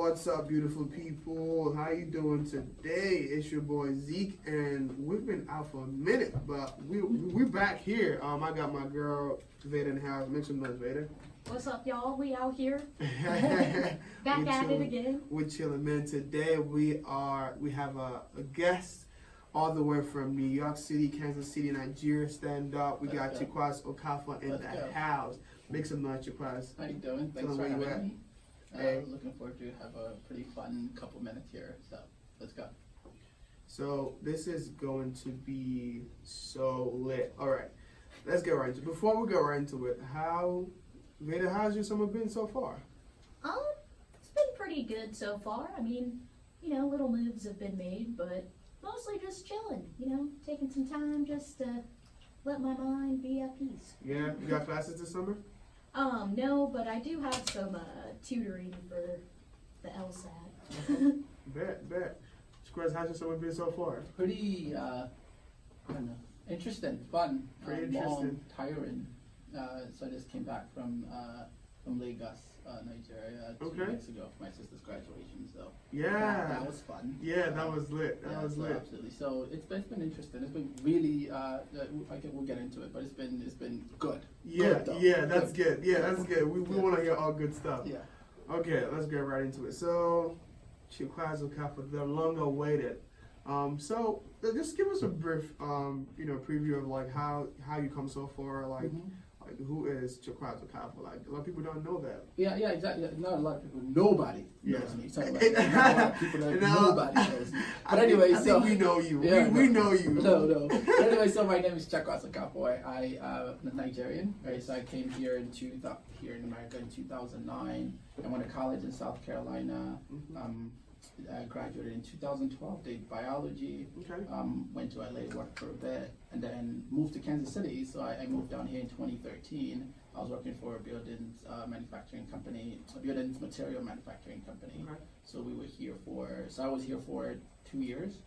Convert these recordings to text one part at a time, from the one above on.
What's up, beautiful people? How you doing today? It's your boy Zeke, and we've been out for a minute, but we're back here. I got my girl Veda in the house. Make some noise, Veda. What's up, y'all? We out here. Back at it again. We're chilling, man. Today we have a guest all the way from New York City, Kansas City, Nigeria. Stand up. We got Chekwas Okafor in the house. Make some noise, Chekwas. How you doing? Thanks for having me. Looking forward to have a pretty fun couple minutes here. So let's go. So this is going to be so lit. All right, let's get right into it. Before we go right into it, Veda, how's your summer been so far? It's been pretty good so far. I mean, little moves have been made, but mostly just chilling. Taking some time just to let my mind be at peace. Yeah, you got classes this summer? No, but I do have some tutoring for the LSAT. Bet. Chekwas, how's your summer been so far? Pretty, I don't know, interesting, fun, Pretty interesting. long, tiring. So I just came back from Lagos, Nigeria, 2 weeks ago for my sister's graduation. So Yeah, that was fun. Yeah, that was lit. That was lit. Absolutely. So it's been interesting. It's been really. We'll get into it, but it's been good. Yeah, Good, that's good. Yeah, that's good. We want to hear all good stuff. Yeah. Okay, let's get right into it. So, Chekwas Okafor, the long-awaited. So just give us a brief, preview of like how you come so far, like. Like, who is Chekwas Okafor? Like, a lot of people don't know that. Yeah, exactly. Not a lot of people. Nobody knows me. Not a lot of people that nobody knows me. But anyway, I think we know you. Yeah, we know you. No. But anyway, so my name is Chekwas Okafor. I'm Nigerian, right? So I came here in America in 2009. I went to college in South Carolina. I graduated in 2012, did biology, went to LA, worked for a bit, and then moved to Kansas City. So I moved down here in 2013. I was working for a buildings manufacturing company, a buildings material manufacturing company. So I was here for 2 years.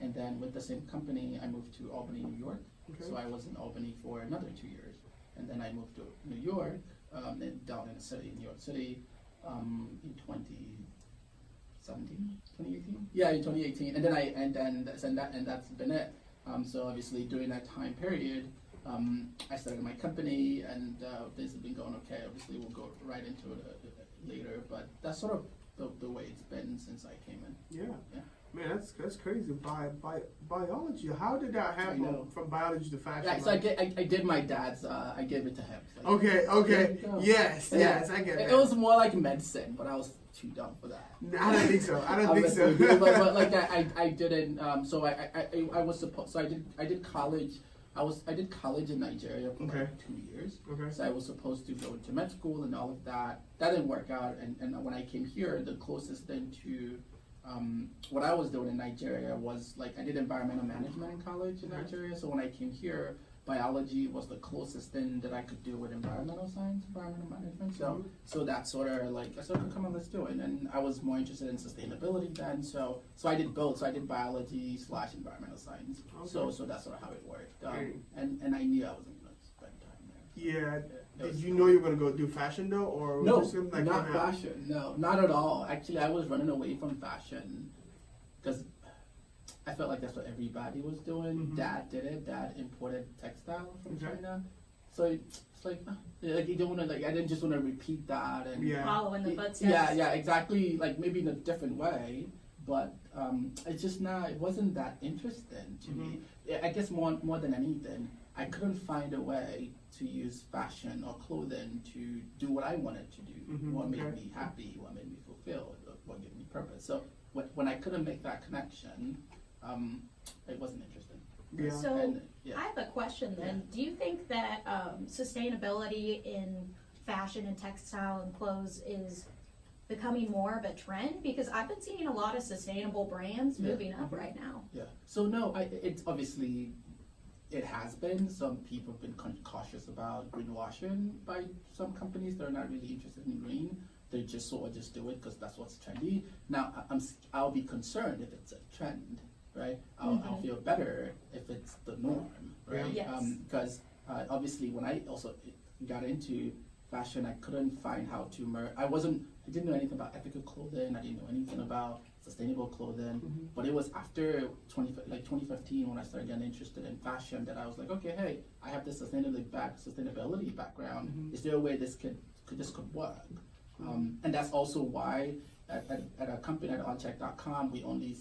And then with the same company, I moved to Albany, New York. So I was in Albany for another 2 years. And then I moved to New York, down in the city, New York City, in 2018? Yeah, in 2018, and that's been it. So obviously during that time period, I started my company, and things have been going okay. Obviously, we'll go right into it later, but that's sort of the way it's been since I came in. Yeah. Man, that's crazy. Biology. How did that happen from biology to fashion? Yeah, so I did my dad's. I gave it to him. So okay. Yes, I get that. It was more like medicine, but I was too dumb for that. I don't think so. but like I didn't. So I was supposed. So I did college. I did college in Nigeria for like 2 years. So I was supposed to go into med school and all of that. That didn't work out. And when I came here, the closest thing to what I was doing in Nigeria was like I did environmental management in college in Nigeria. So when I came here, biology was the closest thing that I could do with environmental science, environmental management. So that sort of like I said, come on, let's do it. And I was more interested in sustainability then. So I did both. So I did biology / environmental science. So that's sort of how it worked. And I knew I wasn't going to spend time there. Yeah. Did you know you were going to go do fashion though, or no? Like not fashion. No, not at all. Actually, I was running away from fashion because I felt like that's what everybody was doing. Dad did it. Dad imported textile from China. So it's like you don't want to I didn't just want to repeat that and follow in the footsteps. Yeah, exactly. Like maybe in a different way, but it's just not. It wasn't that interesting to me. I guess more than anything, I couldn't find a way to use fashion or clothing to do what I wanted to do. What made me happy, what made me fulfilled, what gave me purpose. So when I couldn't make that connection, it wasn't interesting. Yeah. So I have a question then. Do you think that sustainability in fashion and textile and clothes is becoming more of a trend? Because I've been seeing a lot of sustainable brands moving up right now. Yeah. So no, it's obviously it has been. Some people have been cautious about greenwashing by some companies. They're not really interested in green. They just sort of just do it because that's what's trendy. Now I'll be concerned if it's a trend, right? I'll feel better if it's the norm, right? Yes. Because obviously when I also got into fashion, I couldn't find how to I didn't know anything about ethical clothing. I didn't know anything about sustainable clothing. But it was after 2015 when I started getting interested in fashion that I was like, okay, hey, I have this sustainability background. Is there a way this could work? And that's also why at a company at oncheck.com we only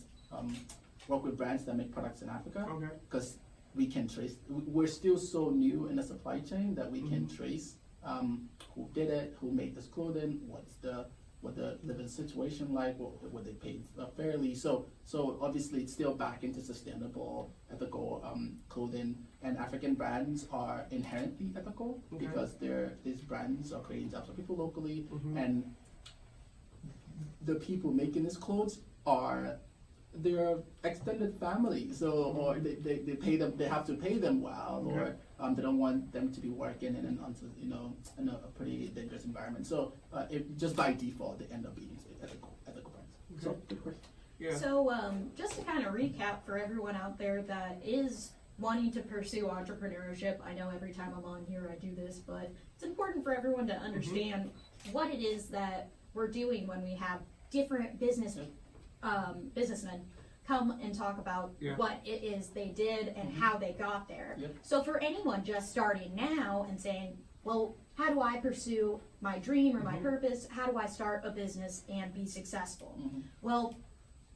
work with brands that make products in Africa. Okay. Because we can trace. We're still so new in the supply chain that we can trace who did it, who made this clothing, what the living situation like, what they paid fairly. So obviously it's still back into sustainable, ethical clothing. And African brands are inherently ethical because these brands are creating jobs for people locally, and the people making these clothes are their extended family, so or they pay them. They have to pay them well, or they don't want them to be working in a pretty dangerous environment. So it just by default they end up being ethical brands. So good question. Yeah. So just to kind of recap for everyone out there that is wanting to pursue entrepreneurship, I know every time I'm on here I do this, but it's important for everyone to understand what it is that we're doing when we have different businessmen come and talk about what it is they did and how they got there. So for anyone just starting now and saying, well, how do I pursue my dream or my purpose? How do I start a business and be successful? Well,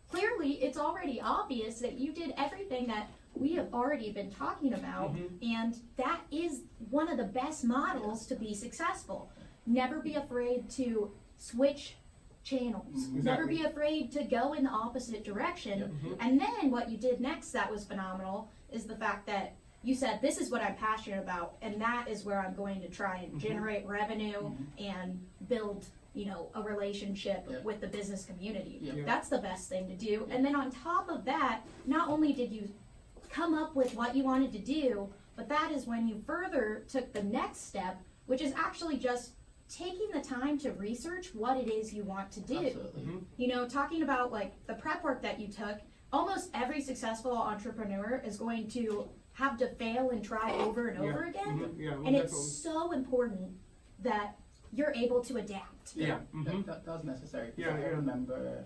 clearly it's already obvious that you did everything that we have already been talking about, and that is one of the best models to be successful. Never be afraid to switch channels. Never be afraid to go in the opposite direction. And then what you did next that was phenomenal is the fact that you said, this is what I'm passionate about, and that is where I'm going to try and generate revenue and build a relationship with the business community. That's the best thing to do. And then on top of that, not only did you come up with what you wanted to do, but that is when you further took the next step, which is actually just taking the time to research what it is you want to do. Absolutely. Talking about like the prep work that you took, almost every successful entrepreneur is going to have to fail and try over and over again. And it's so important that you're able to adapt. That was necessary. I remember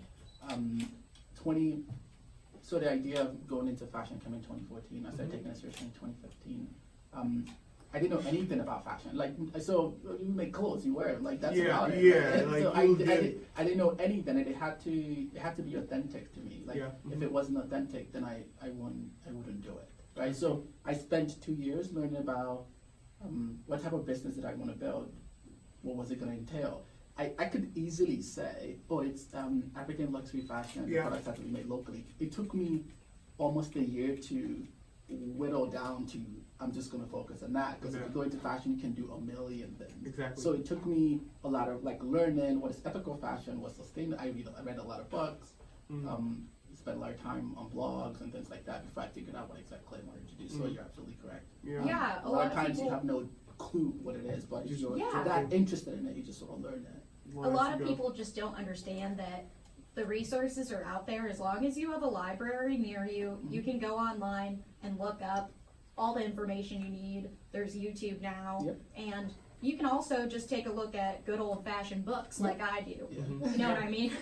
so the idea of going into fashion came in 2014. I started taking it seriously in 2015. I didn't know anything about fashion. So you make clothes, you wear them. That's about it. Right? So I didn't know anything, and it had to be authentic to me. If it wasn't authentic, then I wouldn't do it. Right. So I spent 2 years learning about what type of business did I want to build. What was it going to entail? I could easily say, it's African luxury fashion. The products have to be made locally. It took me almost a year to whittle down to I'm just going to focus on that, because if you go into fashion you can do a million things. Exactly. So it took me a lot of learning what is ethical fashion, what's sustainable. I read a lot of books, spent a lot of time on blogs and things like that before I figured out what exactly I wanted to do. So you're absolutely correct. A lot lot of times people, you have no clue what it is, but if you're that interested in it, you just sort of learn it. a lot of people just don't understand that the resources are out there. As long as you have a library near you, you can go online and look up all the information you need. There's YouTube now, and you can also just take a look at good old-fashioned books like I do. You know what I mean?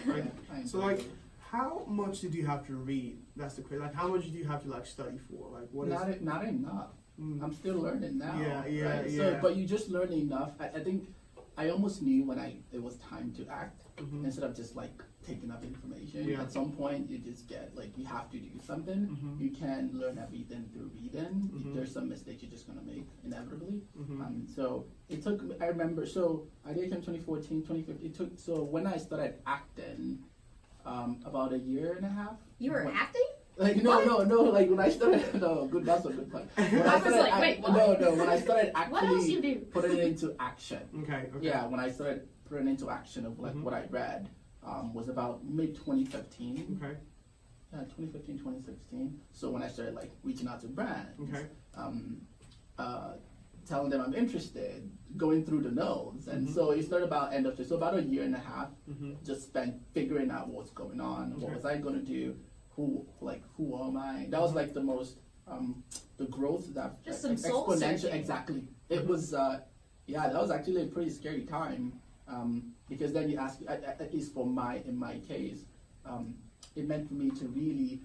So how much did you have to read? That's the question. How much did you have to study for? What is not enough. I'm still learning now. Yeah. So, but you just learn enough. I think I almost knew when it was time to act, instead of just taking up information. At some point, you just get you have to do something. You can't learn everything through reading. There's some mistakes you're just gonna make inevitably. So it took. I remember. So I did come 2014, 2015. It took. So when I started acting, about a year and a half. You were acting? No. When I started, no, good. That's a good point. When I was like, wait, what? No. When I started actually What else you do? putting it into action. Okay. Yeah, when I started putting it into action of what I read, was about mid 2015. Okay. 2015, 2016. So when I started reaching out to brands, telling them I'm interested, going through the notes, and so it started about end of so about a year and a half. Just spent figuring out what's going on. What was I going to do? Who am I? That was the most the growth that Just some soul searching. Exactly. It was Yeah, that was actually a pretty scary time, because then you ask, at least in my case, it meant for me to really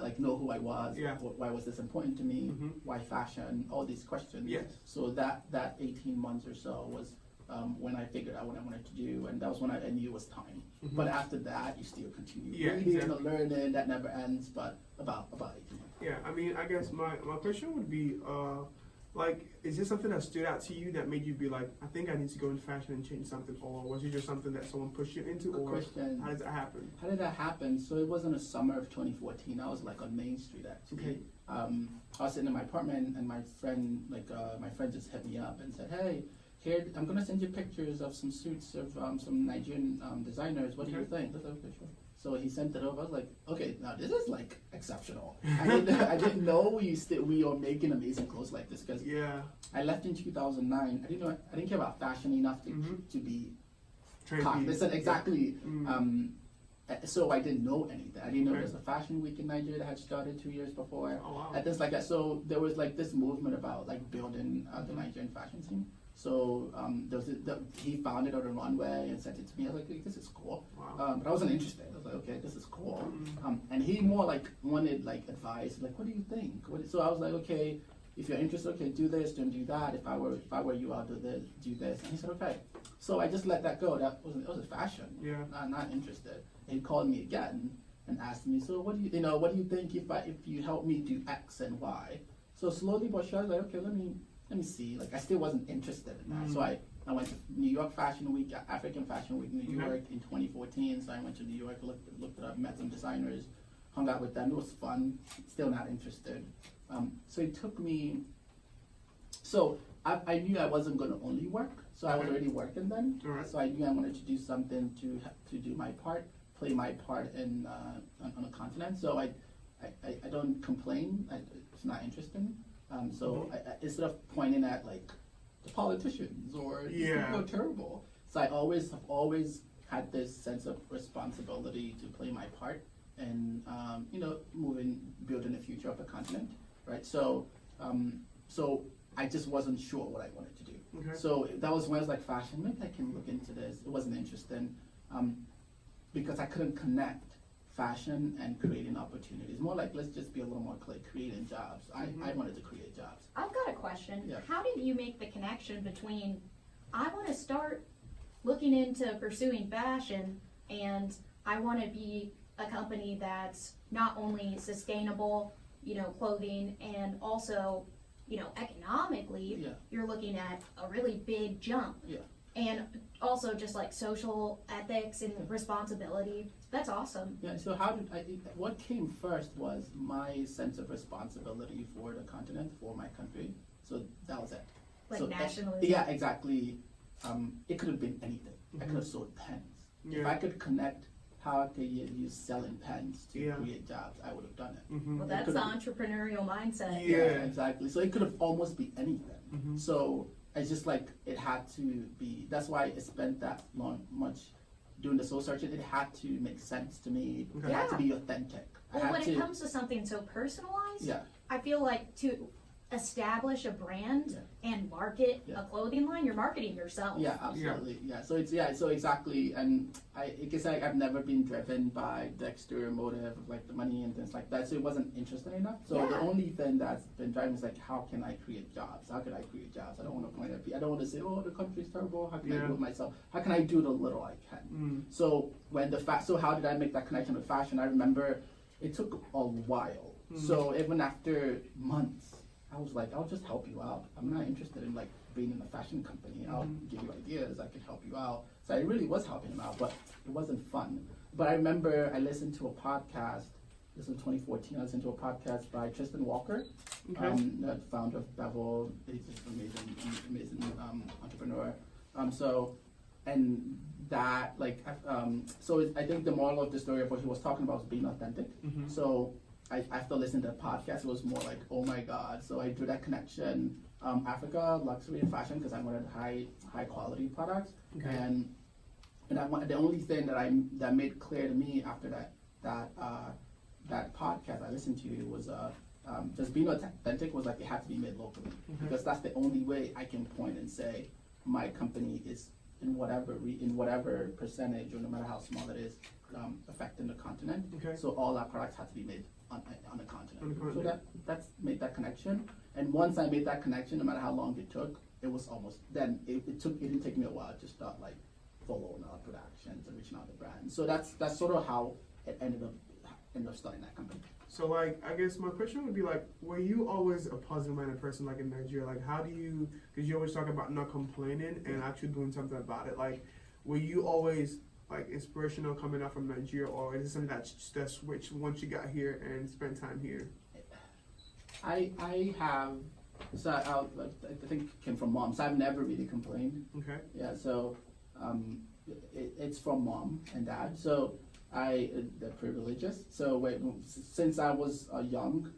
like know who I was, Yeah. why was this important to me, Mhm. why fashion, all these questions. Yes. So that 18 months or so was when I figured out what I wanted to do, and that was when I knew it was time. Mhm. But after that, you still continue Yeah, reading exactly. and learning. That never ends. But about 18 months. Yeah, I mean, I guess my question would be, like, is this something that stood out to you that made you be like, I think I need to go into fashion and change something, or was it just something that someone pushed you into, Good or question. how does that happen? How did that happen? So it was in the summer of 2014. I was like on Main Street actually. Okay. I was sitting in my apartment and my friend just hit me up and said, "Hey, here I'm gonna send you pictures of some suits of some Nigerian designers. What do you Okay. think?" I was like, "Okay, sure." So he sent it over. I was like, "Okay, now this is like exceptional." I didn't know we are making amazing clothes like this because Yeah. I left in 2009. I didn't care about fashion enough Mhm. to be Trendy. cognizant exactly. Mm. So I didn't know anything. I didn't know Okay. there was a fashion week in Nigeria that had started 2 years before. Oh, wow. And things like that. So there was like this movement about like building the Nigerian fashion scene. So he found it on the runway and sent it to me. I was like, "Hey, this is cool." Wow. But I wasn't interested. I was like, "Okay, this is cool." Mm. And he more like wanted like advice, like, "What do you think?" So I was like, "Okay, if you're interested, okay, do this, don't do that. If I were you, I'll do this, do this." And he said, "Okay." So I just let that go. It was fashion. Yeah. Not interested. He called me again and asked me, "So what do you think if you help me do X and Y?" So slowly but surely, I was like, "Okay, let me see." Like I still wasn't interested in that. So I went to New York Fashion Week, African Fashion Week, New Okay. York in 2014. So I went to New York, looked it up, met some designers, hung out with them. It was fun. Still not interested. So it took me. So I knew I wasn't going to only work. So I was Okay. already working then. All right. So I knew I wanted to do something to do my part, play my part in on a continent. So I don't complain. It's not interesting. So instead of pointing at like the politicians or these Yeah. people are terrible. So I have always had this sense of responsibility to play my part in building the future of the continent, right? So I just wasn't sure what I wanted to do. Okay. So that was when I was like, fashion, maybe I can look into this. It wasn't interesting because I couldn't connect fashion and creating opportunities. More like, let's just be a little more clear, creating jobs. I wanted to create jobs. I've got a question. Yeah. How did you make the connection between I want to start looking into pursuing fashion and I want to be a company that's not only sustainable, clothing, and also, economically, Yeah. you're looking at a really big jump. Yeah. And also just like social ethics and responsibility. That's awesome. Yeah, so what came first was my sense of responsibility for the continent, for my country. So that was it. Like So, nationalism. yeah, exactly. It could have been anything. I could have sold pens. If Yeah. I could connect how I could use selling pens to Yeah. create jobs, I would have done it. Mhm. Well, It that's could the have- entrepreneurial mindset. Yeah. exactly. So it could have almost be anything. Mhm. So it's just like it had to be. That's why I spent that much doing the soul searching. It had to make sense to me. Okay. It had to Yeah. be authentic. I Well, had when to. it comes to something so personalized, Yeah. I feel like to establish a brand Yeah. and market Yeah. a clothing line, you're marketing yourself. Yeah, absolutely. Yeah. So exactly. And I guess I've never been driven by the exterior motive of like the money and things like that. So it wasn't interesting enough. So the Yeah. only thing that's been driving is like, how can I create jobs? How can I create jobs? I don't want to point at people. I don't want to say, oh, the country's terrible. How can I Yeah. do it myself? How can I do the little I can? Mm. So so how did I make that connection with fashion? I remember it took a while. So even after months, I was like, I'll just help you out. I'm not interested in like being in a fashion company. I'll give you ideas. I can help you out. So I really was helping him out, but it wasn't fun. But I remember I listened to a podcast. This was 2014. I listened to a podcast by Tristan Walker, Okay. the founder of Bevel. He's just an amazing entrepreneur. I think the moral of the story of what he was talking about was being authentic. Mhm. So after listening to the podcast, it was more like, oh my God. So I drew that connection. Africa, luxury and fashion, because I wanted high quality products. Okay. And the only thing that made clear to me after that podcast I listened to was just being authentic was like it had to be made locally, because that's the only way I can point and say my company is in whatever percentage, or no matter how small it is, affecting the continent. Okay. So all our products have to be made on the continent. On the So continent. that's made that connection. And once I made that connection, no matter how long it took, it was almost, then it didn't take me a while to start like following our productions and reaching out to brands. So that's sort of how it ended up starting that company. So like, I guess my question would be like, were you always a positive-minded person like in Nigeria? Like, how do you? Because you always talk about not complaining and actually doing something about it. Like, were you always like inspirational coming out from Nigeria, or is it something that switched once you got here and spent time here? I have, so I think it came from mom, so I've never really complained. Okay. Yeah, so it's from mom and dad. So they're pretty religious. So since I was young,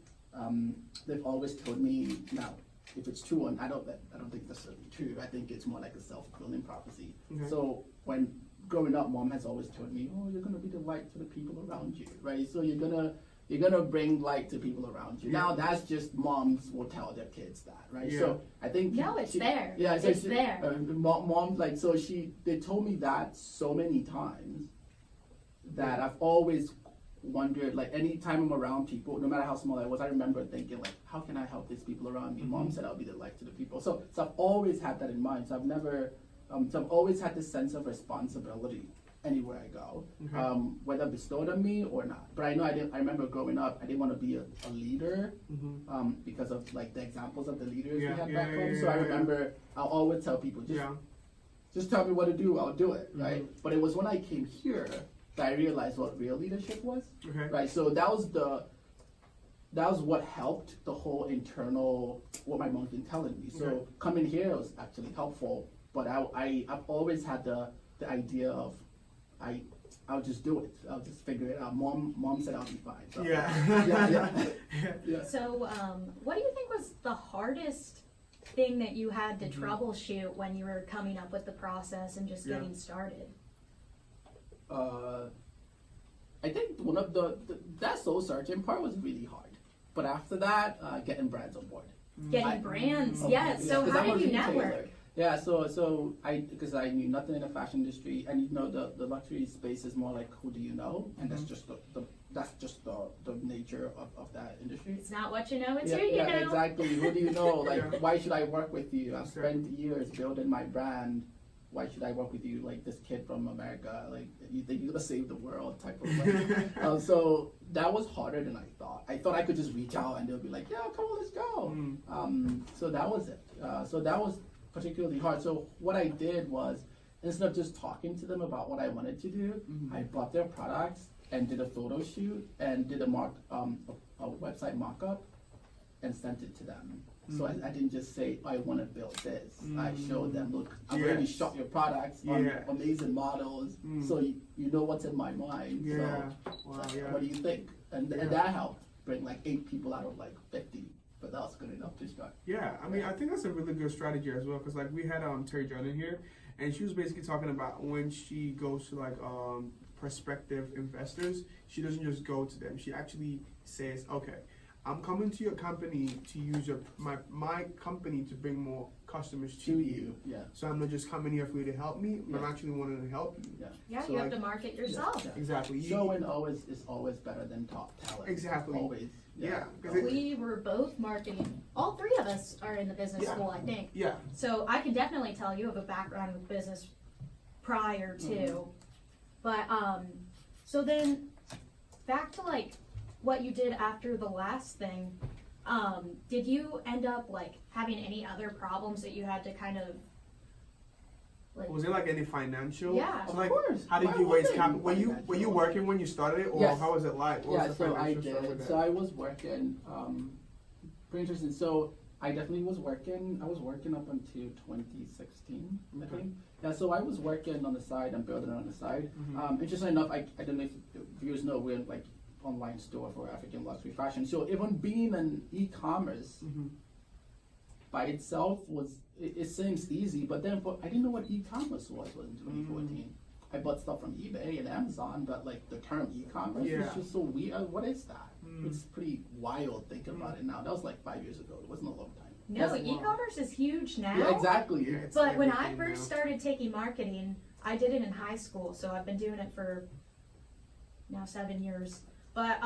they've always told me, now if it's true, and I don't think that's really true. I think it's more like a self-fulfilling prophecy. Okay. So when growing up, mom has always told me, oh, you're gonna be the light to the people around you, right? So you're gonna bring light to people around you. Yeah. Now that's just moms will tell their kids that, right? Yeah. So I think No, it's there. Yeah, so It's there. Mom, like, so they told me that so many times that I've always wondered, like, anytime I'm around people, no matter how small I was, I remember thinking, like, how can I help these people around me? Mom said I'll be the light to the people. So I've always had that in mind. So I've never, so I've always had this sense of responsibility anywhere I go, Okay. whether bestowed on me or not. But I remember growing up, I didn't want to be a leader, because of like the examples of the leaders we had back home. So I remember I'll always tell people, just tell me what to do, I'll do it, right? But it was when I came here that I realized what real leadership was, Okay. right? So that was what helped the whole internal, what my mom's been telling me. So Okay. coming here was actually helpful, but I've always had the idea of, I'll just do it. I'll just figure it out. Mom said I'll be fine. So. Yeah. Yeah. So, what do you think was the hardest thing that you had to troubleshoot when you were coming up with the process and just getting started? I think one of that soul searching part was really hard. But after that, getting brands on board. Getting brands, Oh, yes. yeah, So 'cause how I'm a did you retailer. network? Yeah, because I knew nothing in the fashion industry, and the luxury space is more like who do you know, and that's just the nature of that industry. It's not what you know, it's Yeah, who you know. exactly. Who do you know? Like, Yeah. why should I work with you? I've Sure. spent years building my brand. Why should I work with you? Like this kid from America, like you think you're gonna save the world type of way. So that was harder than I thought. I thought I could just reach out and they'll be like, yeah, come on, let's go. So that was it. So that was particularly hard. So what I did was, instead of just talking to them about what I wanted to do, I bought their products and did a photo shoot and did a website mock-up and sent it to them. So I didn't just say, I want to build this. I showed them, look, I've already Yes. shot your products on Yeah. amazing models, so you know what's in my mind. Yeah. So Wow. what do you think? And that helped bring like 8 people out of like 50. But that was good enough to start. Yeah, I mean, I think that's a really good strategy as well, because like we had Terry Jordan here, and she was basically talking about when she goes to like prospective investors, she doesn't just go to them. She actually says, okay, I'm coming to your company to use my company to bring more customers to you. Yeah. So I'm not just coming here for you to help me, but I'm Yeah. actually wanting to help you. Yeah. Yeah, So you like- have to market yourself. Yeah. Exactly. Showing is always better than top talent. Exactly. Always. Yeah, 'cause it- We were both marketing. All 3 of us are in the business Yeah. school, I think. Yeah. So I can definitely tell you have a background with business prior to. But so then back to like what you did after the last thing, did you end up like having any other problems that you had to kind of like Was it like any financial? Yeah. So, Of like, course. how did Why you raise wouldn't capital? you Were you financial? working when you started it, or Yes. how was it like? What Yeah, was the so I financial start with did. that? So I was working, pretty interesting. So I definitely was working. I was working up until 2016, I Okay. think. Yeah, so I was working on the side and building it on the side. Mhm. Interesting enough, I don't know if viewers know, we're like online store for African luxury fashion. So even being an e-commerce Mhm. by itself it seems easy, but then I didn't know what e-commerce was in 2014. I bought stuff from eBay and Amazon, but like the term e-commerce Yeah. was just so weird. What is that? Mm. It's pretty wild thinking about it now. That was like 5 years ago. It wasn't a long time ago. No, That's- e-commerce is huge now. Yeah, exactly. Yeah, it's But when I everything first now. started taking marketing, I did it in high school, so I've been doing it for now 7 years. But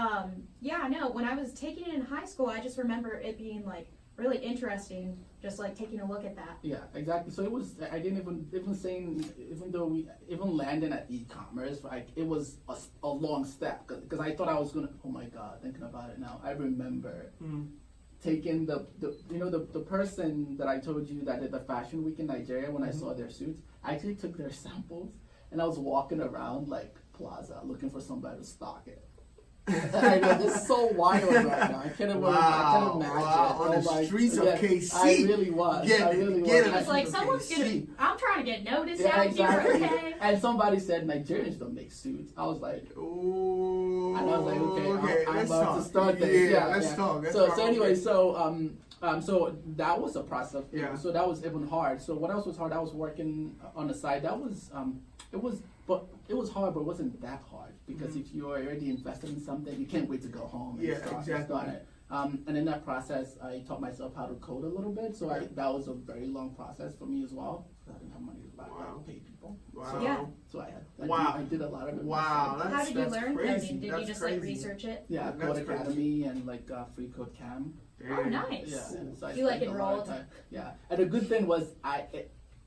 yeah, no, when I was taking it in high school, I just remember it being like really interesting, just like taking a look at that. Yeah, exactly. So it was. I didn't even saying, even though we even landing at e-commerce, like it was a long step because I thought I was gonna. Oh my God, thinking about it now, I remember taking the person that I told you that did the fashion week in Nigeria when I saw their suits. I actually took their samples and I was walking around like Plaza looking for somebody to stock it. I know, this is so wild right now. I can't imagine. Wow, on the streets of KC. I really was. I really was. It's like someone's gonna. I'm trying to get noticed Yeah, out exactly. here. Okay. And somebody said Nigerians don't make suits. I was like, Ooh. and I was like, okay, I'm let's about talk. to start this. Yeah, let's talk. Let's So talk. anyway, so that was a process. Yeah. So that was even hard. So what else was hard? I was working on the side. That was it was hard, but it wasn't that hard because if you're already invested in something, you can't wait to go home and start it. And in that process, I taught myself how to code a little bit. So that was a very long process for me as well. I didn't have money to pay people. Wow. Yeah. So I did a lot of it. Wow. myself. How did you learn crazy. coding? Did you That's just crazy. like research it? Yeah, That's Code crazy. Academy and like Free Code Cam. Oh, nice. Yeah. So I You like spent a lot of enrolled? time. Yeah. And the good thing was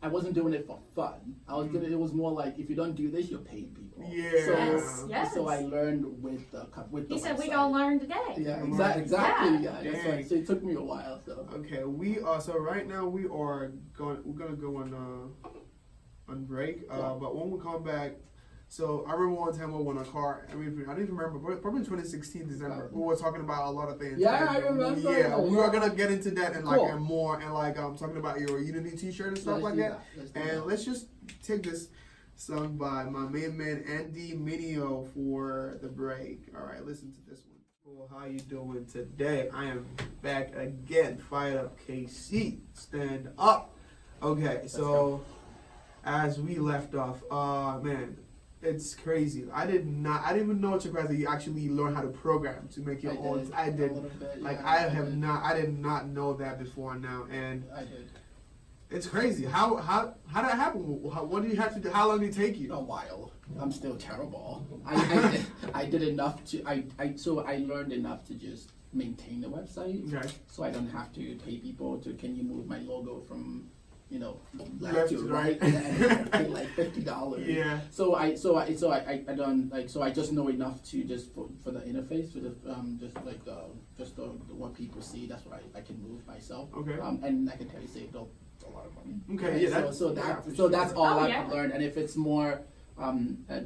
I wasn't doing it for fun. I was doing it was more like if you don't do this, you're paying people. Yeah. Yes, yes. So I learned with the He said we website. gonna learn today. Yeah, Learn. exactly. Yeah. Yeah. That's right. So it took me a while. So Okay, we are so right now we're gonna go on break. But when we come back, so I remember one time we went on a car. I mean, I don't even remember, but probably 2016 December. We were talking about a lot of things. Yeah, I remember. Yeah, we are gonna get into that and Cool. like and more and like talking about your Unity T-shirt and stuff let's like do that. Let's do And that. let's just take this song by my main man Andy Minio for the break. All right, listen to this one. Well, how you doing today? I am back again. Fired up KC. Stand up. Okay, so as we left off, man, it's crazy. I didn't even know Chekwas that you actually learn how to program to make your own. I A did. little bit, Like yeah, I did not know that before now, and I did. it's crazy. How did that happen? What did you have to do? How long did it take you? A while. I'm still terrible. I did enough to so I learned enough to just maintain the website. Okay. So I don't have to pay people to can you move my logo from left Left to to right right. and pay like $50. Yeah. So I done like so I just know enough to just for the interface for the just the what people see. That's what I can move myself. Okay. And I can tell you saved a lot of money. Okay, Right? yeah, that's- so yeah, that for so that's sure. all Oh, I've yeah. learned. And if it's more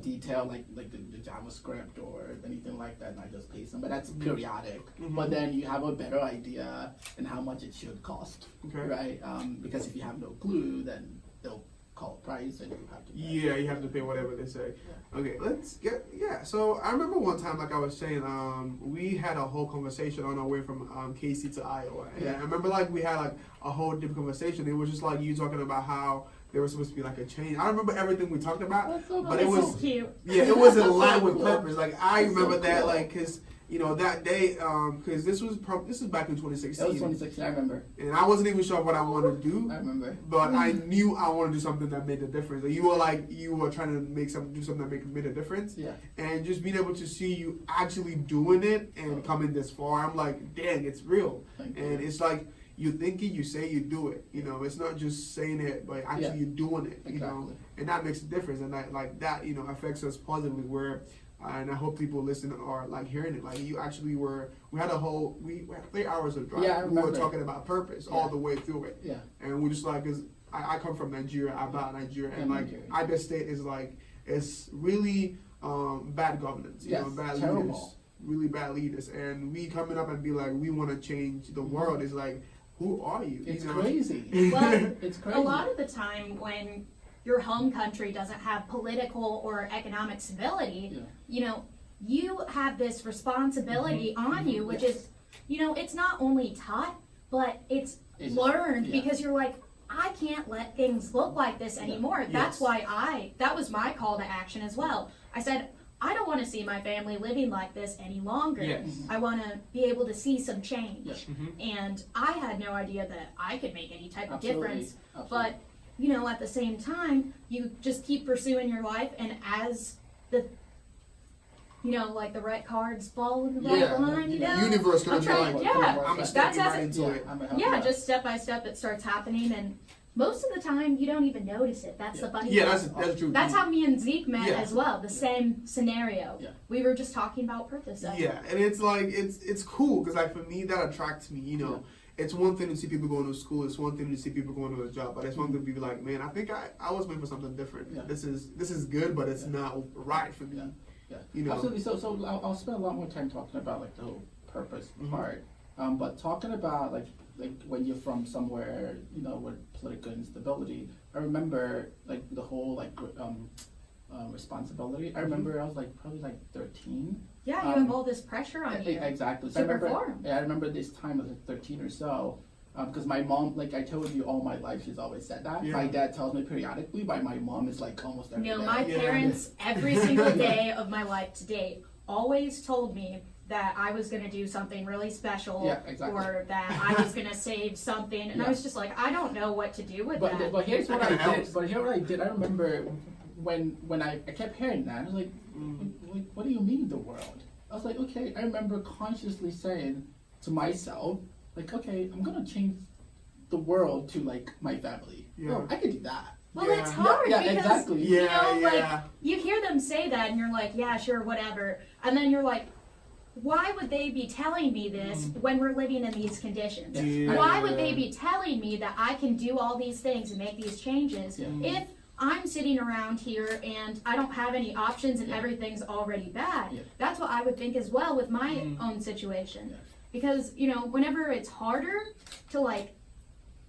detail like the JavaScript or anything like that, and I just pay some. But that's periodic. But then you have a better idea in how much it should cost. Okay. Right? Because if you have no clue, then they'll call a price and you have to pay. Yeah, you have to pay whatever they say. Okay, so I remember one time, like I was saying, we had a whole conversation on our way from KC to Iowa. And I remember like we had like a whole different conversation. It was just like you talking about how there was supposed to be like a change. I remember everything we talked about, That's so but it cool. was This is cute. yeah, it was in That's line so with cool. purpose. Like I That's so remember that, cool. like, cause that day, cause this was back in 2016, That was 2016. I remember. and I wasn't even sure what I wanted to do. I remember. But I knew I wanted to do something that made a difference. Like you were trying to do something that made a difference. Yeah. And just being able to see you actually doing it and coming this far, I'm like, dang, it's real. Thank And you. it's like you think it, you say, you do it. You know, it's not just saying it, but actually Yeah. you're doing it. You know, Exactly. and that makes a difference. And that affects us positively. Where and I hope people listening are like hearing it. Like you actually were. We had 3 hours of drive. Yeah, I we were remember. talking about purpose all Yeah. the way through it. Yeah. And we're just like, cause I come from Nigeria, about Nigeria, and Yeah, like Nigeria. Abia State is like it's really bad governance, Yes, bad terrible. leaders, really bad leaders, and we coming up and be like, we want to change the world. Is like, who are you? It's you know? crazy. Well, It's crazy. a lot of the time when your home country doesn't have political or economic stability, Yeah. you have this responsibility on you, which is, it's not only taught, but it's It's- learned yeah. because you're like, I can't let things look like this anymore. That's Yes. why that was my call to action as well. I said, I don't want to see my family living like this any longer. Yes. I want to be able to see some change. Yes. And I had no idea that I could make any type of Absolutely. difference. Absolutely. But, you know, at the same time, you just keep pursuing your life, and as the, you know, like the right cards fall in the right Yeah. line, you know? Universe gonna I'm be trying- like, yeah, I'm that's stepping as right it- into Yeah, it. I'm gonna help Yeah, you out. just step by step it starts happening, and most of the time you don't even notice it. That's the funny Yeah, thing. that's true. That's how me and Zeke met Yeah. as well. The same scenario. Yeah. We were just talking about purpose. Yeah, and it's like it's cool because like for me that attracts me. You know, Yeah. it's one thing to see people going to school. It's one thing to see people going to a job, but it's one thing to be like, man, I think I was made for something different. Yeah. This is good, but it's not right for me. Yeah. Yeah, You know. absolutely. So I'll spend a lot more time talking about like the whole purpose Mhm. part. But talking about like when you're from somewhere, you know, with political instability, I remember like the whole like responsibility. I remember I was like probably like 13. Yeah, you Um, have all this pressure on you. Exactly. to I remember, perform. Yeah, I remember this time I was like 13 or so. Because my mom, like I told you all my life, she's always said that. Yeah. My dad tells me periodically, but my mom is like almost every No, day. my Yeah. parents, every single day of my life to date, always told me that I was going to do something really special, Yeah, exactly. or that I was going to save something, and I Yeah. was just like, I don't know what to do with But, that. but here's what That I kinda did. helps. But here what I did. I remember when I kept hearing that. I was like, what do you mean the world? I was like, okay. I remember consciously saying to myself, like, okay, I'm gonna change the world to like my family. Yeah. Oh, I could do that. Well, Yeah. it's hard Yeah, because exactly. you Yeah, know, like yeah. you hear them say that, and you're like, yeah, sure, whatever, and then you're like, why would they be telling me this when we're living in these conditions? Yeah. Why would they be telling me that I can do all these things and make these changes Yeah. if I'm sitting around here and I don't have any options and Yeah. everything's already bad? Yeah. That's what I would think as well with my own situation. Yeah. Because, you know, whenever it's harder to like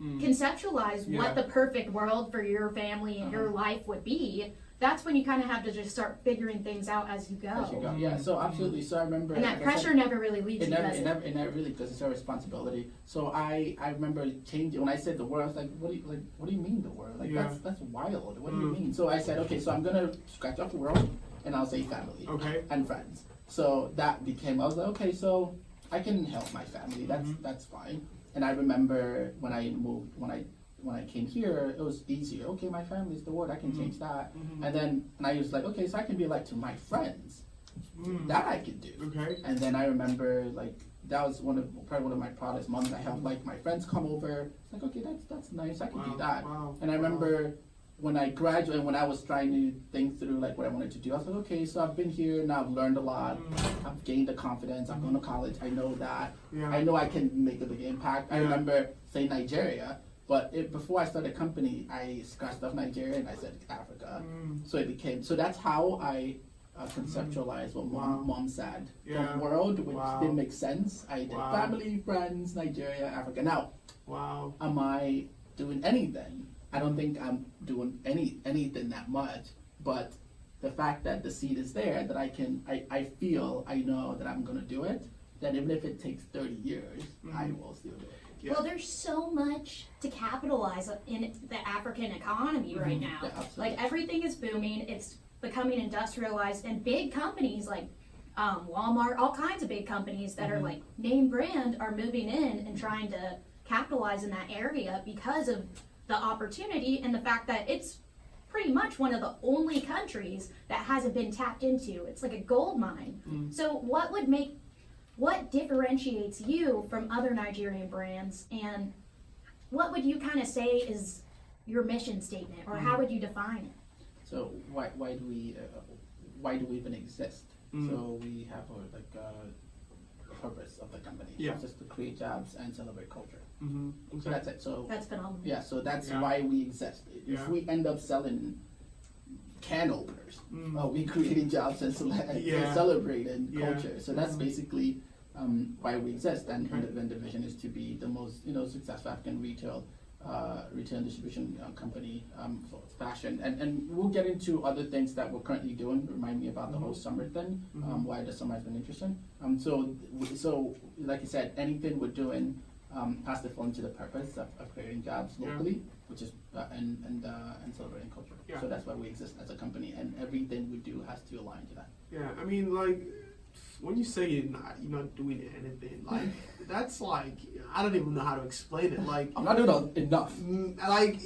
conceptualize Yeah. what the perfect world for your family and your life would be, that's when you kind of have to just start figuring things out as you go. As you go. Yeah. So absolutely. So I remember. And that like I said, pressure never really leaves It you, never, does it it? never, it never really, because it's a responsibility. So I remember changing when I said the word. I was like, what do you mean the word? Like Yeah. that's wild. What do you mean? So I said, okay, so I'm gonna scratch off the world, and I'll say family Okay. and friends. So that became. I was like, okay, so I can help my family. That's fine. And I remember when I moved, when I came here, it was easier. Okay, my family's the word. I can change that. And then I was like, okay, so I can be like to my friends. That I could do. Okay. And then I remember like that was probably one of my proudest moments. I had like my friends come over. It's like, okay, that's nice. I can do that. Wow. And I remember when I graduated, when I was trying to think through like what I wanted to do, I was like, okay, so I've been here now. I've learned a lot. I've gained the confidence. I've gone to college. I know that. Yeah. I know I can make a big impact. I Yeah. remember saying Nigeria, but before I started a company, I scratched off Nigeria and I said Africa. So it became. So that's how I conceptualized what Wow. mom said. Yeah. The world, which Wow. didn't make sense. I did Wow. family, friends, Nigeria, Africa. Now, Wow. am I doing anything? I don't think I'm doing anything that much, but the fact that the seed is there, that I feel, I know that I'm gonna do it, then even if it takes 30 years, I will still do it. Yeah. Well, there's so much to capitalize in the African economy right now. Yeah, absolutely. Like everything is booming. It's becoming industrialized, and big companies like Walmart, all kinds of big companies that are like name brand, are moving in and trying to capitalize in that area because of the opportunity and the fact that it's pretty much one of the only countries that hasn't been tapped into. It's like a gold mine. So what differentiates you from other Nigerian brands, and what would you kind of say is your mission statement, or how would you define it? So why do we even exist? So we have a purpose of the company. Yeah. It's just to create jobs and celebrate culture. Okay. So that's it. So That's phenomenal. yeah, so that's Yeah. why we exist. If Yeah. we end up selling can openers, we creating jobs and Yeah. celebrating Yeah. culture. So that's basically why we exist. And the vision is to be the most successful African retail distribution company for fashion. And we'll get into other things that we're currently doing. Remind me about the whole summer thing. Why the summer has been interesting. So like I said, anything we're doing has to fall into the purpose of creating jobs locally, which is and celebrating culture. Yeah. So that's why we exist as a company, and everything we do has to align to that. Yeah, I mean, like, when you say you're not doing anything, like, that's like, I don't even know how to explain it. Like, I'm not doing enough. Like,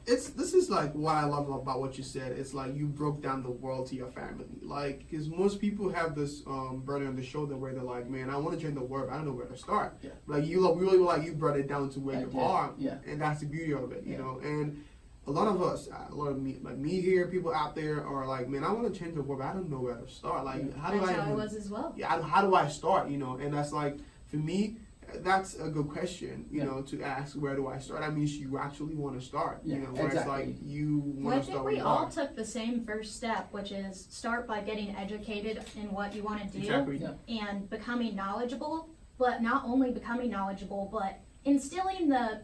this is like what I love about what you said. It's like you broke down the world to your family. Like, because most people have this burden on the shoulder where they're like, man, I want to join the world, but I don't know where to start. Yeah. Like, you really like you brought it down to where I you did. are, Yeah. and that's the beauty of it, you Yeah. know. And a lot of us, a lot of me, like me here, people out there are like, man, I want to change the world, but I don't know where to start. Like, how do That's I? how I even- was as well. Yeah, how do I start? You know, and that's like for me, that's a good question. You Yeah. know, to ask where do I start? That means you actually want to start. Yeah, You know, where exactly. it's like you Well, want I to think start. where we you all are. took the same first step, which is start by getting educated in what you want to do Exactly. Yeah. and becoming knowledgeable, but not only becoming knowledgeable, but instilling the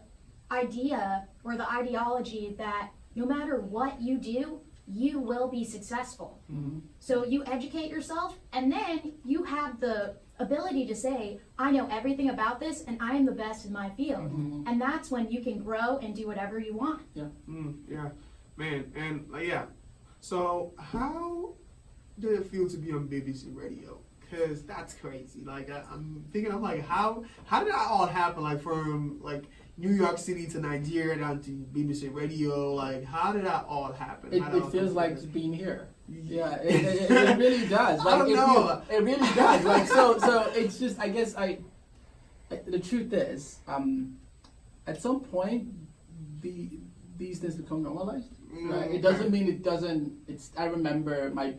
idea or the ideology that no matter what you do, you will be successful. Mm-hmm. So you educate yourself, and then you have the ability to say, I know everything about this, and I am the best in my field. Mhm. And that's when you can grow and do whatever you want. Yeah, man, and yeah. So how did it feel to be on BBC Radio? Cause that's crazy. Like I'm thinking, I'm like, how did that all happen? Like from like New York City to Nigeria down to BBC Radio. Like how did that all happen? How did It all feels come like together? being here. Yeah, it really does. I don't know. It really does. Like so it's just I guess the truth is at some point these things become normalized. Right? It doesn't mean it doesn't. I remember my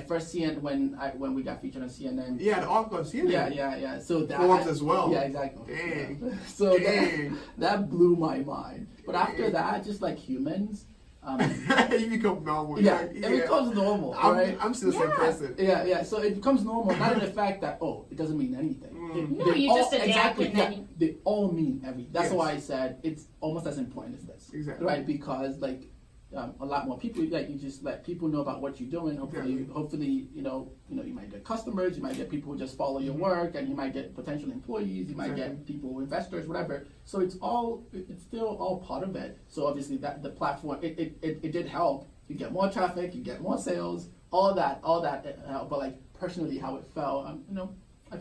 first CNN when we got featured on CNN. Yeah, the article on CNN. Yeah. So that Forbes as well. Yeah, exactly. Dang. Yeah. So Dang. that blew my mind. But after that, just like humans. You become normal. Yeah, Like, it becomes normal, right? I'm still the same Yeah. person. Yeah. So it becomes normal, not in the fact that it doesn't mean anything. Mm. No, you just adapt exactly. and Yeah, then they all mean everything. That's Yes. why I said it's almost as important as this, Exactly. right? Because like a lot more people, like you just let people know about what you're doing. Hopefully, you might get customers, you might get people who just follow your work, and you might get potential employees, you might get people, investors, whatever. So it's still all part of it. So obviously that the platform, it did help. You get more traffic, you get more sales, all that helped. But like personally, how it felt,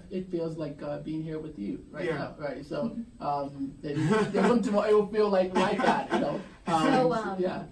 it feels like being here with you right Yeah. now, right? So it will feel like that, yeah.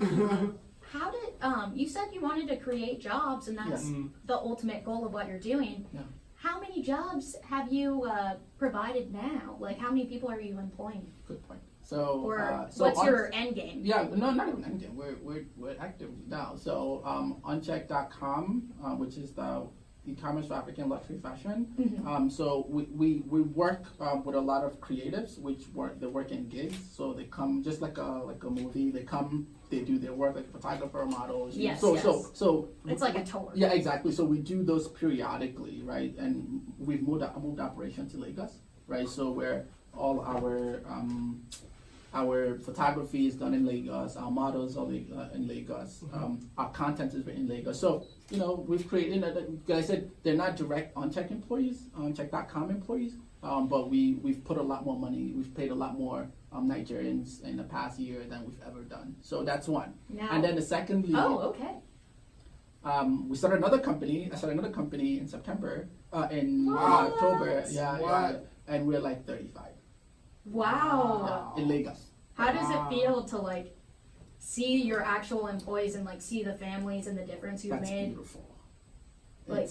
how did you said you wanted to create jobs, and that's Yes. the ultimate goal of what you're doing. Yeah. How many jobs have you provided now? Like, how many people are you employing? Good point. So, Or so what's on- your end game? Yeah, no, not even ending. We're active now. So, uncheck.com, which is the e-commerce for African luxury fashion. Mhm. So we work with a lot of creatives, they work in gigs. So they come just like a movie. They come, they do their work like a photographer, models. Yes, So yes. so It's like a tour. yeah, exactly. So we do those periodically, right? And we've moved operation to Lagos, right? So where all our photography is done in Lagos, our models are in Lagos, our content is written in Lagos. So, we've created, like I said, they're not direct on-check employees, on-check.com employees, but we've put a lot more money, we've paid a lot more Nigerians in the past year than we've ever done. So that's one. Now, And then the secondly, okay. we started another company. I started another company in September, in What? October. Yeah, What? and we're like 35 Wow. in Lagos. How does Wow. it feel to like see your actual employees and like see the families and the difference you've That's made? beautiful. Like-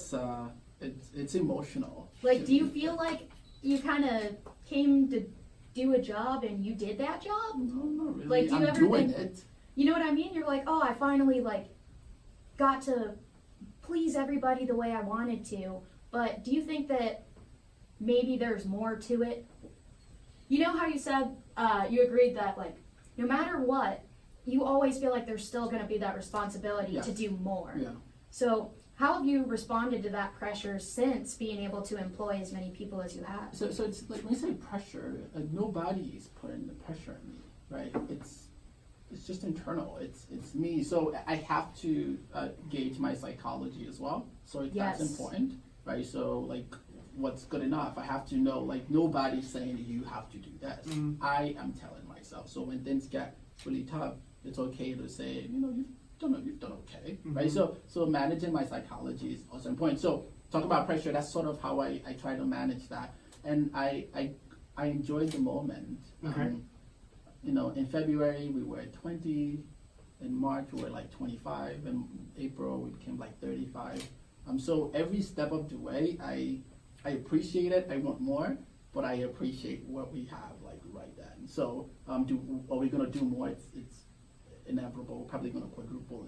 It's emotional. Like, do you feel like you kind of came to do a job and you did that job? No, not really. Like, do you I'm ever doing think- it. You know what I mean? You're like, oh, I finally like got to please everybody the way I wanted to. But do you think that maybe there's more to it? You know how you said you agreed that like no matter what, you always feel like there's still going to be that responsibility Yes. to do more. Yeah. So how have you responded to that pressure since being able to employ as many people as you have? So it's like when you say pressure, like nobody's putting the pressure on me, right? It's just internal. It's me. So I have to gauge my psychology as well. So that's Yes. important, right? So like what's good enough. I have to know, like, nobody's saying you have to do this. I am telling myself. So when things get really tough, it's okay to say, you've done okay, right? So managing my psychology is also important. So talk about pressure. That's sort of how I try to manage that, and I enjoy the moment. Okay. In February we were at 20. In March we were like 25. In April we became like 35. So every step of the way, I appreciate it. I want more, but I appreciate what we have like right then. So are we gonna do more? It's inevitable. We're probably gonna quadruple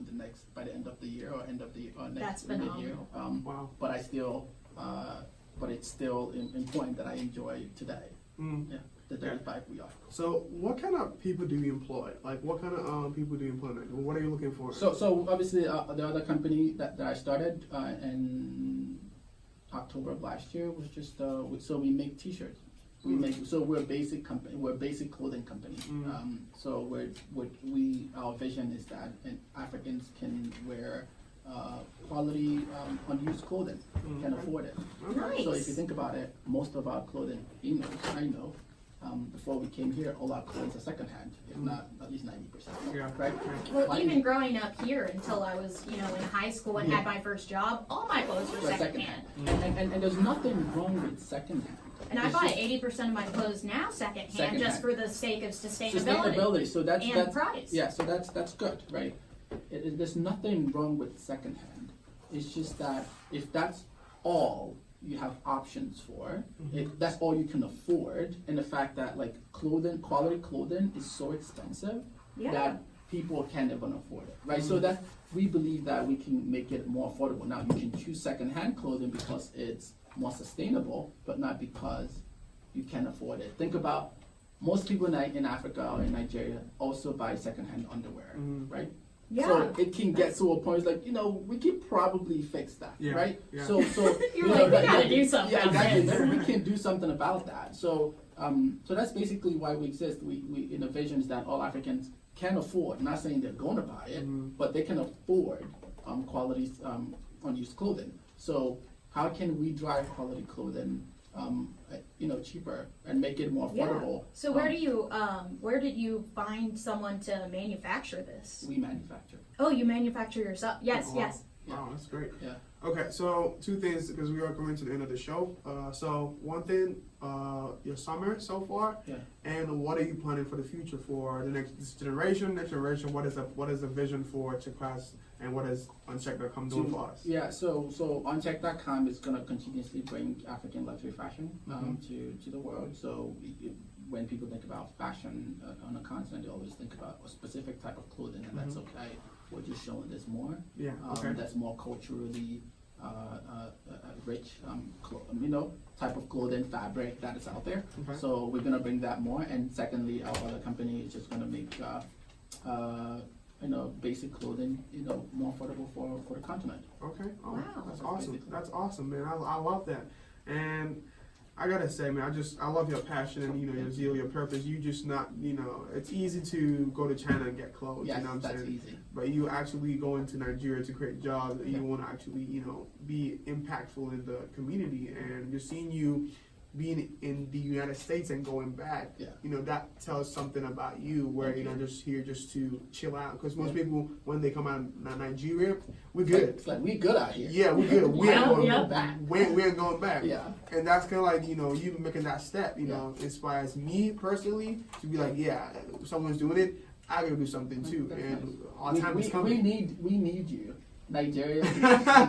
by the end of the year or next That's mid-year. phenomenal. Wow. But it's still important that I enjoy today. Yeah, the 35 we are. So what kind of people do you employ? Like what kind of people do you employ? What are you looking for? So obviously the other company that I started in October of last year was just so we make T-shirts. We're a basic company. We're a basic clothing company. So our vision is that Africans can wear quality unused clothing, can afford it. Nice. So if you think about it, most of our clothing, I know, before we came here, all our clothes are secondhand, if not at least 90%. Yeah. Right? Well, even growing up here until I was, in high school and had my first job, all my clothes were secondhand. And there's nothing wrong with secondhand. And I It's buy just 80% of my clothes now secondhand, Secondhand. just for the sake of sustainability. sustainability. So that's And price. Yeah, so that's good, right? There's nothing wrong with secondhand. It's just that if that's all you have options for, if that's all you can afford, and the fact that like quality clothing is so expensive Yeah. that people can't even afford it, right? So that we believe that we can make it more affordable. Now you can choose secondhand clothing because it's more sustainable, but not because you can afford it. Think about most people in Africa or in Nigeria also buy secondhand underwear, right? Yeah. So it can get to a point like, we can probably fix that, Yeah, right? yeah. So You're like, we gotta do something Yeah, about exactly. this. Maybe we can do something about that. So that's basically why we exist. We in the vision is that all Africans can afford. Not saying they're going to buy it, but they can afford quality unused clothing. So how can we drive quality clothing, cheaper and make it more affordable? So where did you find someone to manufacture this? We manufacture? Oh, you manufacture yourself? Yes, Wow. yes. Wow, that's great. Yeah. Okay, so two things because we are coming to the end of the show. So one thing, your summer so far, Yeah. and what are you planning for the future for the next generation? What is the vision for Chekwas, and what is Uncheck.com doing for us? Yeah, so Uncheck.com is going to continuously bring African luxury fashion to the world. So when people think about fashion on a continent, they always think about a specific type of clothing, and that's okay. We're just showing there's more. Yeah, okay. That's more culturally rich, type of clothing, fabric that is out there. Okay. So we're going to bring that more. And secondly, our other company is just going to make basic clothing, more affordable for the continent. Okay. Oh, Wow. That's awesome. That's awesome, man. I love that. And I gotta say, man, I love your passion and your zeal, your purpose. You just not, it's easy to go to China and get clothes. Yes, you know what I'm that's saying? easy. But you actually go into Nigeria to create jobs, and you want to actually, be impactful in the community. And just seeing you being in the United States and going back, that tells something about you. Where just here just to chill out. Because most people, when they come out of Nigeria, we're good. It's like we good out here. Yeah, we're good. We ain't going back. We ain't going back. Yeah. And that's kind of like, you making that step, inspires me personally to be like, yeah, if someone's doing it, I gotta do something too. That's and nice. our time is coming. We need you. Nigeria needs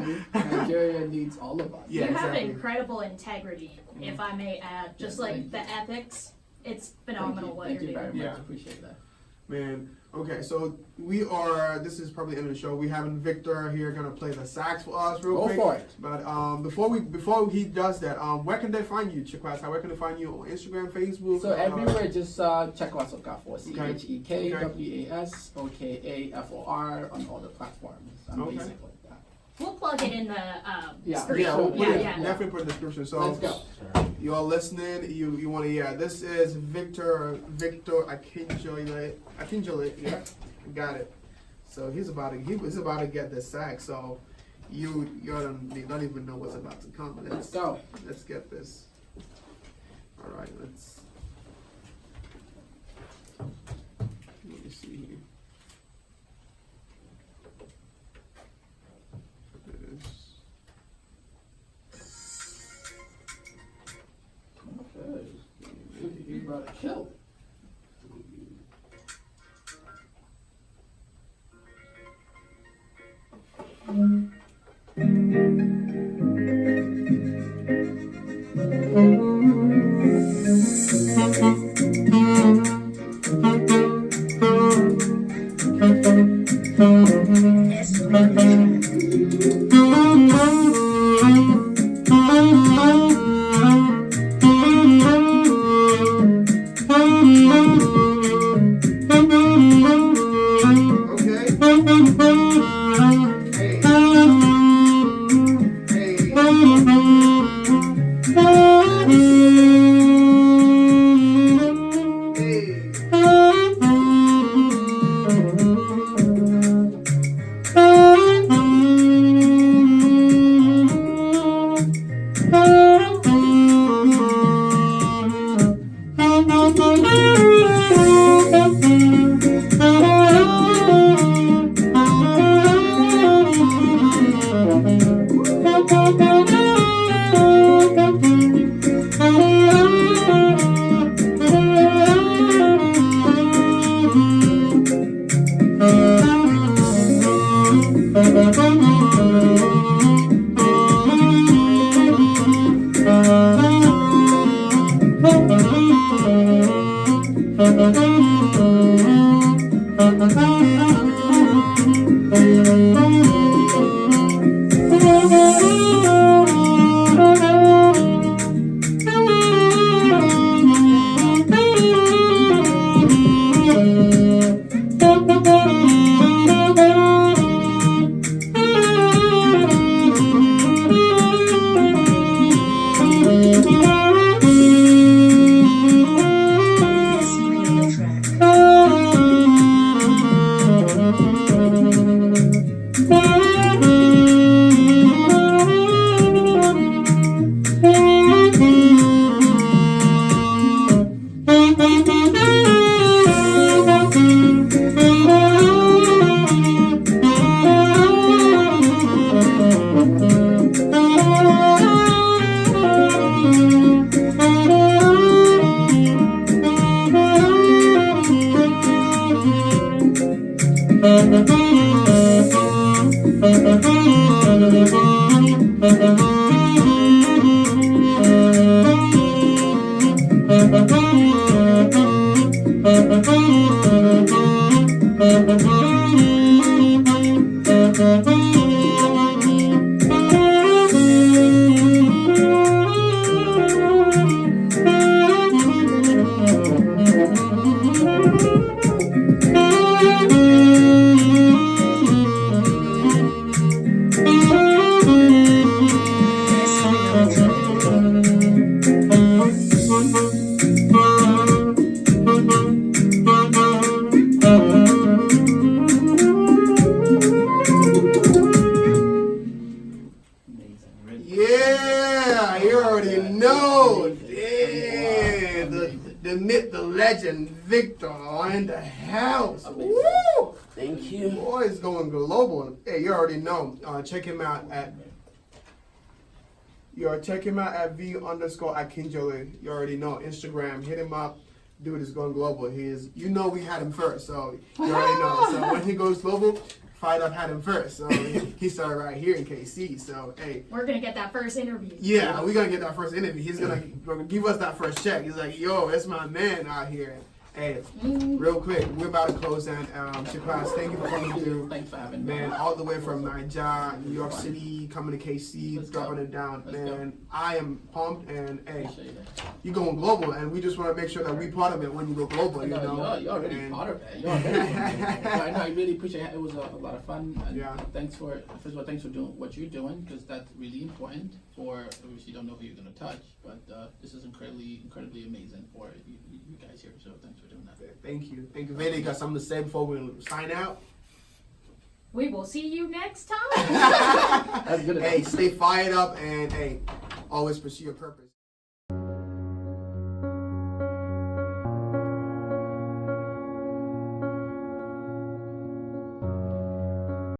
you. Nigeria needs all of us. Yeah, You have exactly. incredible integrity, if I may add. Just like Thank the ethics, it's phenomenal what Thank you're you very doing. much. Yeah. Appreciate that. Man, okay, so this is probably the end of the show. We having Victor here gonna play the sax for us real Go quick. for it. But before he does that, where can they find you, Chekwas? Where can they find you on Instagram, Facebook? So everywhere, just Chekwas Okafor, Okay. CHEKWASOKAFOR on all the platforms. I'm Okay. basic like that. We'll plug it in the Yeah. screen. Yeah, we'll put it, yeah. definitely put it in the description. So Let's go. you all listening, you want to, this is Victor Akinjole, yeah, got it. So he's about to get the sax. So you don't even know what's about to come. Let's go. Let's get this. All right, let me see here. Okay. You brought a kill. Yeah, you already know. Yeah, the myth, the legend, Victor in the house. Woo! Thank you. Boy, it's going global. Hey, you already know. Check him out at V_Akinjole. You already know. Instagram, hit him up. Dude is going global. You know we had him first, so you already know. So when he goes global, Fight Up had him first. So he started right here in KC. So hey, we're gonna get that first interview. Yeah, we're gonna get that first interview. He's gonna give us that first check. He's like, yo, that's my man out here. Hey, real quick, we're about to close down. Chekwas, thank you for coming through. Thanks for having me. Man, all the way from Nigeria, New York City, coming to KC, dropping it down. Man, I am pumped, and hey, you're going global, and we just want to make sure that we part of it when you go global. You know, you're already part of it. You're already I know. I really appreciate it. It was a lot of fun. And yeah. Thanks for thanks for doing what you're doing, because that's really important. For obviously, you don't know who you're gonna touch, but this is incredibly amazing for you guys here. So thanks for doing that. Thank you. Veda, got something to say before we sign out? We will see you next time. That's good enough. Hey, stay fired up and hey, always pursue your purpose.